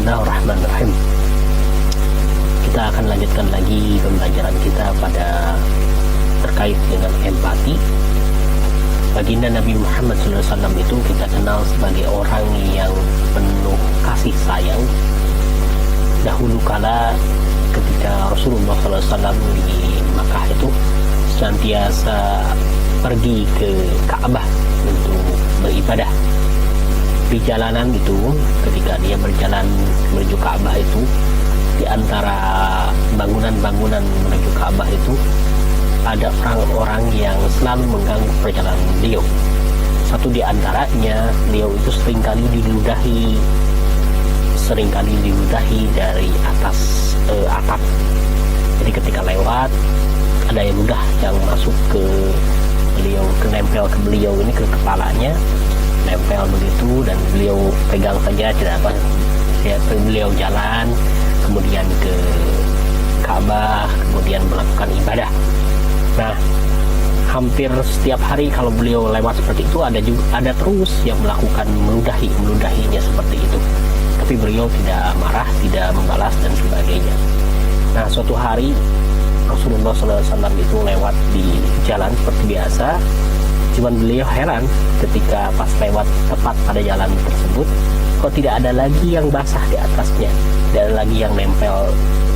Bismillahirrahmanirrahim. Kita akan lanjutkan lagi pembelajaran kita pada terkait dengan empati. Baginda Nabi Muhammad SAW itu kita kenal sebagai orang yang penuh kasih sayang. Dahulu kala ketika Rasulullah SAW di Makkah itu senantiasa pergi ke Ka'bah untuk beribadah. Di jalanan itu, ketika dia berjalan menuju Ka'bah itu, di antara bangunan-bangunan menuju Ka'bah itu ada orang-orang yang selalu mengganggu perjalanan beliau. Satu di antaranya, beliau itu seringkali diludahi dari atas atap. Jadi ketika lewat, ada yang ludah yang masuk ke beliau, nempel ke beliau ini, ke kepalanya, nempel begitu, dan beliau pegang saja, tidak apa. Beliau jalan kemudian ke Ka'bah, kemudian melakukan ibadah. Nah, hampir setiap hari kalau beliau lewat seperti itu ada terus yang melakukan meludahinya seperti itu. Tapi beliau tidak marah, tidak membalas dan sebagainya. Nah, suatu hari Rasulullah SAW itu lewat di jalan seperti biasa. Cuman beliau heran ketika pas lewat tepat pada jalan tersebut, kok tidak ada lagi yang basah di atasnya, tidak ada lagi yang nempel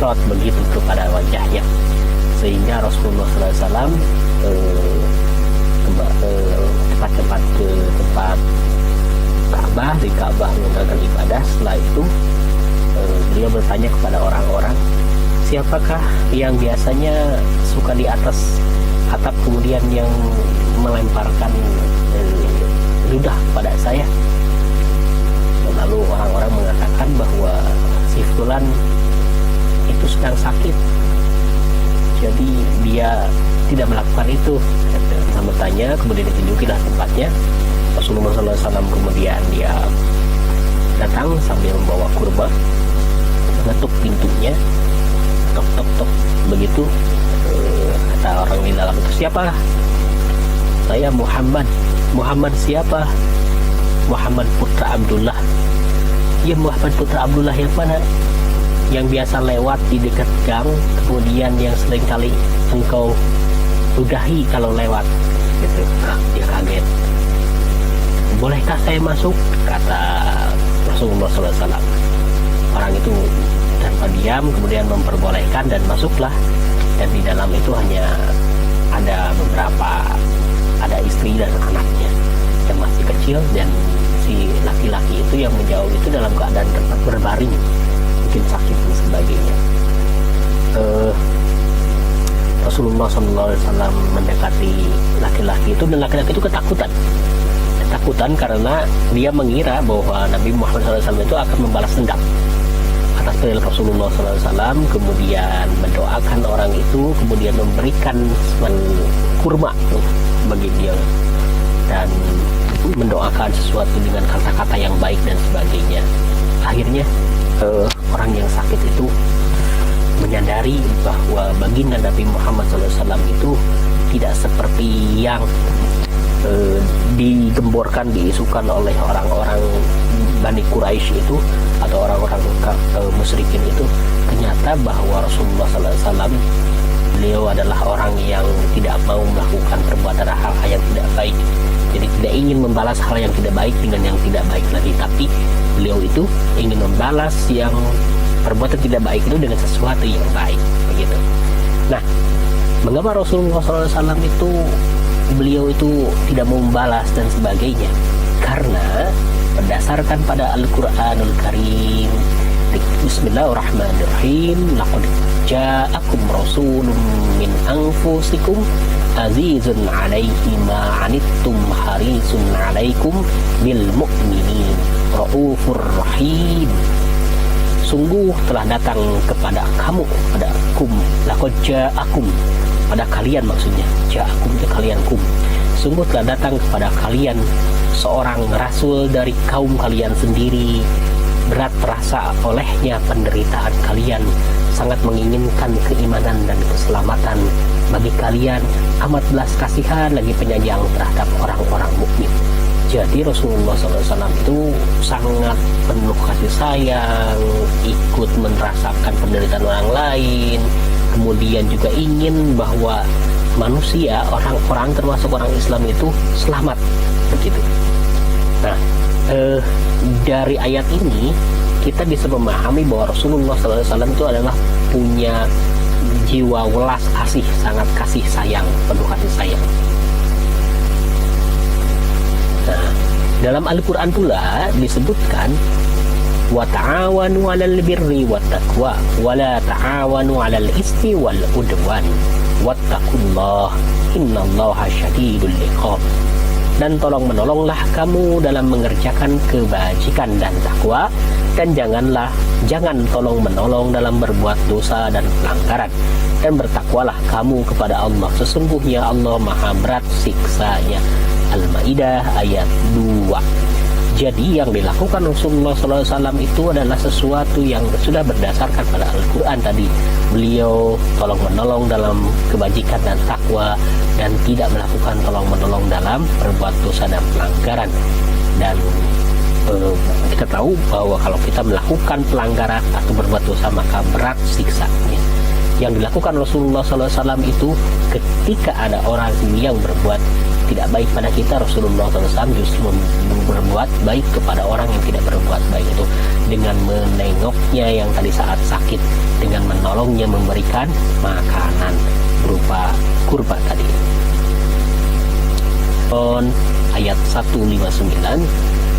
cerot begitu kepada wajahnya. Sehingga Rasulullah SAW cepat-cepat ke tempat Ka'bah, di Ka'bah menjalankan ibadah. Setelah itu beliau bertanya kepada orang-orang, siapakah yang biasanya suka di atas atap kemudian yang melemparkan ludah kepada saya? Lalu orang-orang mengatakan bahwa si fulan itu sedang sakit, jadi dia tidak melakukan itu. Saya bertanya, kemudian ditunjukilah tempatnya. Rasulullah SAW kemudian dia datang sambil membawa kurma, mengetuk pintunya, tok begitu. Kata orang di dalam itu, siapa? Saya Muhammad. Muhammad siapa? Muhammad putra Abdullah. Ya, Muhammad putra Abdullah yang mana? Yang biasa lewat di dekat gang, kemudian yang seringkali engkau ludahi kalau lewat gitu. Dia kaget. Bolehkah saya masuk? Kata Rasulullah SAW. Orang itu tanpa diam kemudian memperbolehkan dan masuklah. Dan di dalam itu hanya ada ada istri dan anaknya yang masih kecil, dan si laki-laki itu yang menjauh itu dalam keadaan tempat berbaring, mungkin sakit dan sebagainya. Rasulullah SAW mendekati laki-laki itu, dan laki-laki itu ketakutan karena dia mengira bahwa Nabi Muhammad SAW itu akan membalas dendam atas perilaku Rasulullah SAW, kemudian mendoakan orang itu, kemudian memberikan kurma bagi dia dan mendoakan sesuatu dengan kata-kata yang baik dan sebagainya. Akhirnya orang yang sakit itu menyadari bahwa baginda Nabi Muhammad SAW itu tidak seperti yang digemborkan, diisukan oleh orang-orang Bani Quraisy itu atau orang-orang musyrikin itu. Ternyata bahwa Rasulullah SAW beliau adalah orang yang tidak mau melakukan perbuatan hal-hal yang tidak baik. Jadi tidak ingin membalas hal yang tidak baik dengan yang tidak baik lagi, tapi beliau itu ingin membalas yang perbuatan tidak baik itu dengan sesuatu yang baik, begitu. Nah, mengapa Rasulullah SAW itu beliau itu tidak mau membalas dan sebagainya? Karena berdasarkan pada Al-Quranul Karim, Bismillahirrahmanirrahim, laqad ja'akum rasulun min anfusikum azizun 'alaihi ma 'anittum harisun 'alaikum bil mu'minin raufur rahim. Sungguh telah datang kepada kamu, padakum, laqad ja'akum, pada kalian maksudnya, ja'akum itu kalian, kum. Sungguh telah datang kepada kalian seorang rasul dari kaum kalian sendiri, berat terasa olehnya penderitaan kalian, sangat menginginkan keimanan dan keselamatan bagi kalian, amat belas kasihan lagi penyayang terhadap orang-orang mukmin. Jadi Rasulullah SAW itu sangat penuh kasih sayang, ikut merasakan penderitaan orang lain, kemudian juga ingin bahwa manusia, orang-orang termasuk orang Islam itu selamat, begitu. Nah, dari ayat ini kita bisa memahami bahwa Rasulullah SAW itu adalah punya jiwa welas kasih, sangat kasih sayang, penuh kasih sayang. Nah, dalam Al-Quran pula disebutkan wa ta'awanu 'alal birri wat taqwa wa la ta'awanu 'alal ismi wal udwan wattaqullah innallaha syadidul iqab. Dan tolong menolonglah kamu dalam mengerjakan kebajikan dan takwa, dan jangan tolong menolong dalam berbuat dosa dan pelanggaran, dan bertakwalah kamu kepada Allah, sesungguhnya Allah maha berat siksanya. Al-Maidah ayat 2. Jadi yang dilakukan Rasulullah SAW itu adalah sesuatu yang sudah berdasarkan pada Al-Quran tadi. Beliau tolong menolong dalam kebajikan dan takwa, dan tidak melakukan tolong menolong dalam berbuat dosa dan pelanggaran. Dan kita tahu bahwa kalau kita melakukan pelanggaran atau berbuat dosa maka berat siksanya. Yang dilakukan Rasulullah SAW itu ketika ada orang yang berbuat tidak baik pada kita, Rasulullah SAW justru berbuat baik kepada orang yang tidak berbuat baik itu dengan menengoknya yang tadi saat sakit, dengan menolongnya, memberikan makanan berupa kurma tadi. Ayat 159,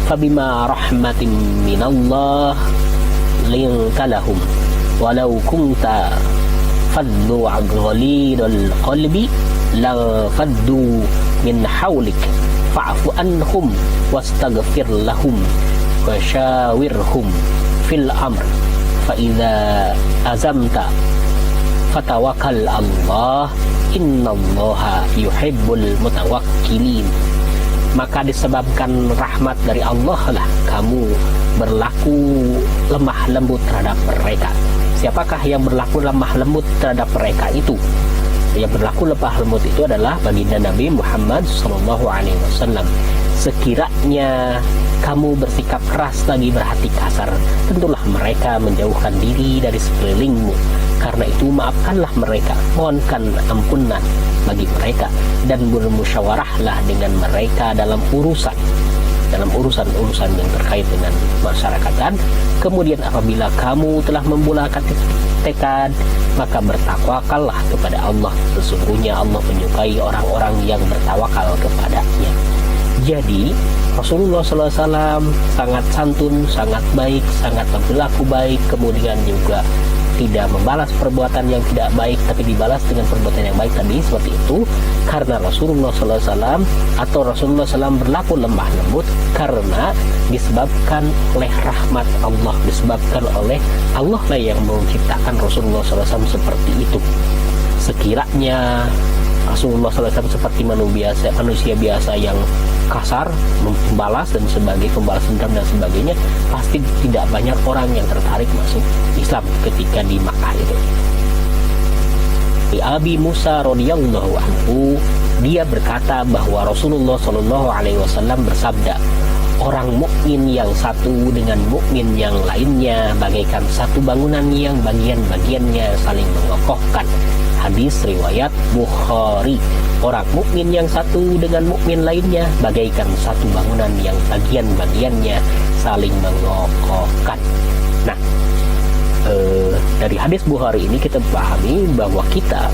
fabima rahmatin minallah linta lahum walau kunta faddu ghalidul qalbi la faddu min hawlik fa'fu anhum wastaghfir lahum wa syawirhum fil amr fa idza azamta fatawakkal Allah innallaha yuhibbul mutawakkilin. Maka disebabkan rahmat dari Allah lah kamu berlaku lemah lembut terhadap mereka. Siapakah yang berlaku lemah lembut terhadap mereka itu? Yang berlaku lemah lembut itu adalah baginda Nabi Muhammad SAW. Sekiranya kamu bersikap keras lagi berhati kasar, tentulah mereka menjauhkan diri dari sekelilingmu. Karena itu maafkanlah mereka, mohonkan ampunan bagi mereka, dan bermusyawarahlah dengan mereka dalam urusan-urusan yang terkait dengan masyarakatan. Kemudian apabila kamu telah membulakan tekad, maka bertakwakallah kepada Allah, sesungguhnya Allah menyukai orang-orang yang bertawakal kepadanya. Jadi Rasulullah SAW sangat santun, sangat baik, sangat berlaku baik, kemudian juga tidak membalas perbuatan yang tidak baik, tapi dibalas dengan perbuatan yang baik tadi seperti itu, karena Rasulullah SAW atau Rasulullah SAW berlaku lemah lembut karena disebabkan oleh rahmat Allah, disebabkan oleh Allah lah yang menciptakan Rasulullah SAW seperti itu. Sekiranya Rasulullah SAW seperti manusia biasa yang kasar, membalas dan sebagai pembalas dendam dan sebagainya, pasti tidak banyak orang yang tertarik masuk Islam ketika di Makkah itu. Abi Musa radhiyallahu anhu, dia berkata bahwa Rasulullah SAW bersabda, orang mukmin yang satu dengan mukmin yang lainnya bagaikan satu bangunan yang bagian-bagiannya saling mengokohkan. Hadis riwayat Bukhari. Orang mukmin yang satu dengan mukmin lainnya bagaikan satu bangunan yang bagian-bagiannya saling mengokohkan. Nah, dari hadis Bukhari ini kita pahami bahwa kita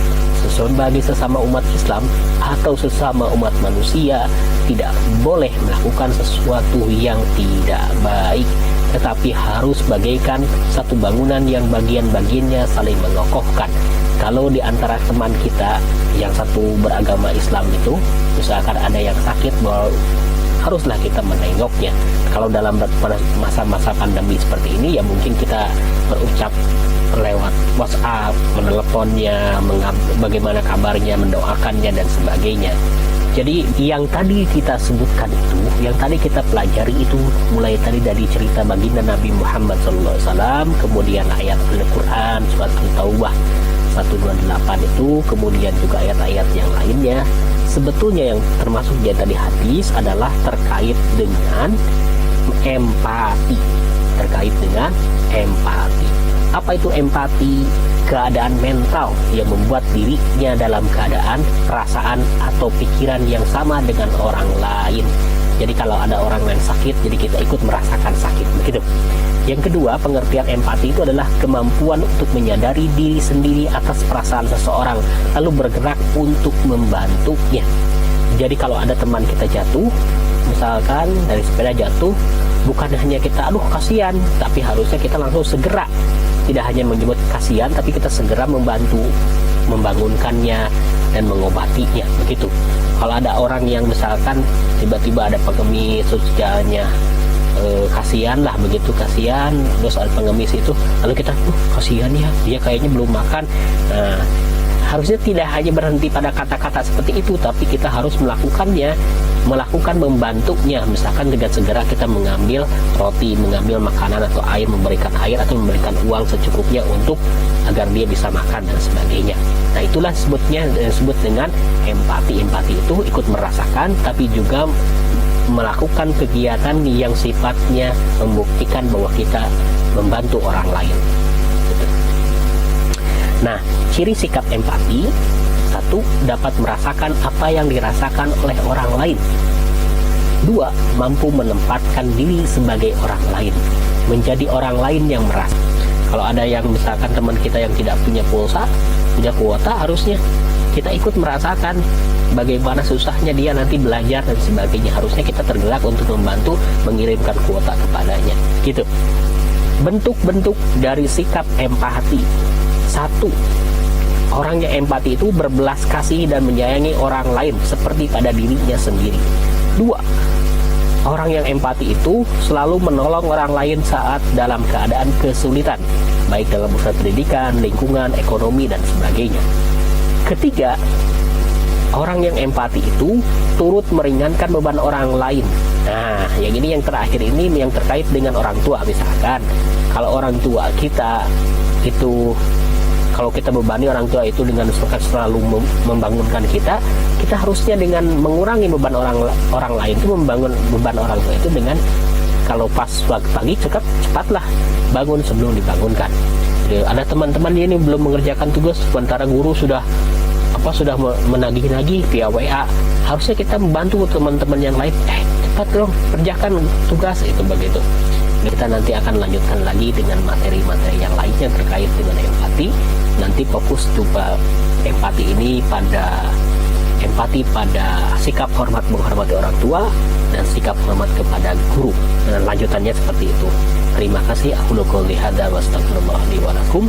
sebagai sesama umat Islam atau sesama umat manusia tidak boleh melakukan sesuatu yang tidak baik, tetapi harus bagaikan satu bangunan yang bagian-bagiannya saling mengokohkan. Kalau di antara teman kita yang satu beragama Islam itu, misalkan ada yang sakit, haruslah kita menengoknya. Kalau dalam masa-masa pandemi seperti ini, ya mungkin kita berucap lewat WhatsApp, meneleponnya, bagaimana kabarnya, mendoakannya dan sebagainya. Jadi yang tadi kita sebutkan itu, yang tadi kita pelajari itu, mulai tadi dari cerita baginda Nabi Muhammad SAW, kemudian ayat Al-Quran, surat Al-Taubah 128 itu, kemudian juga ayat-ayat yang lainnya, sebetulnya yang termasuk dia tadi hadis adalah terkait dengan empati. Terkait dengan empati. Apa itu empati? Keadaan mental yang membuat dirinya dalam keadaan perasaan atau pikiran yang sama dengan orang lain. Jadi kalau ada orang yang sakit, jadi kita ikut merasakan sakit, begitu. Yang kedua, pengertian empati itu adalah kemampuan untuk menyadari diri sendiri atas perasaan seseorang, lalu bergerak untuk membantunya. Jadi kalau ada teman kita jatuh, misalkan dari sepeda jatuh, bukan hanya kita aduh kasihan, tapi harusnya kita langsung segera, tidak hanya menyebut kasihan, tapi kita segera membantu, membangunkannya dan mengobatinya, begitu. Kalau ada orang yang misalkan tiba-tiba ada pengemis, terus jalannya kasihan lah, begitu, kasihan, terus ada pengemis itu, lalu kita kasihan ya, dia kayaknya belum makan. Nah, harusnya tidak hanya berhenti pada kata-kata seperti itu, tapi kita harus melakukannya, membantunya. Misalkan dengan segera kita mengambil roti, mengambil makanan atau air, memberikan air atau memberikan uang secukupnya untuk agar dia bisa makan dan sebagainya. Nah, itulah disebut dengan empati. Empati itu ikut merasakan, tapi juga melakukan kegiatan yang sifatnya membuktikan bahwa kita membantu orang lain. Gitu. Nah, ciri sikap empati: 1. Dapat merasakan apa yang dirasakan oleh orang lain. 2. Mampu menempatkan diri sebagai orang lain, menjadi orang lain yang merasa. Kalau ada yang misalkan teman kita yang tidak punya pulsa, punya kuota, harusnya kita ikut merasakan bagaimana susahnya dia nanti belajar dan sebagainya. Harusnya kita tergerak untuk membantu mengirimkan kuota kepadanya. Gitu. Bentuk-bentuk dari sikap empati: 1. Orang yang empati itu berbelas kasih dan menyayangi orang lain seperti pada dirinya sendiri. 2. Orang yang empati itu selalu menolong orang lain saat dalam keadaan kesulitan, baik dalam urusan pendidikan, lingkungan, ekonomi, dan sebagainya. 3. Orang yang empati itu turut meringankan beban orang lain. Nah, yang ini yang terakhir ini yang terkait dengan orang tua. Misalkan kalau orang tua kita itu, kalau kita bebani orang tua itu dengan selalu membangunkan kita harusnya dengan mengurangi beban orang lain itu, membangun beban orang tua itu dengan kalau pas waktu pagi cepatlah bangun sebelum dibangunkan. Jadi, ada teman-teman ini belum mengerjakan tugas, sementara guru sudah menagih-nagih via WA. Harusnya kita membantu teman-teman yang lain, cepat dong kerjakan tugas itu, begitu. Kita nanti akan lanjutkan lagi dengan materi-materi yang lainnya terkait dengan empati. Nanti fokus coba empati ini pada sikap hormat menghormati orang tua dan sikap hormat kepada guru. Dan lanjutannya seperti itu. Terima kasih. Aku qouli hadza wa astaghfirullah li wa lakum.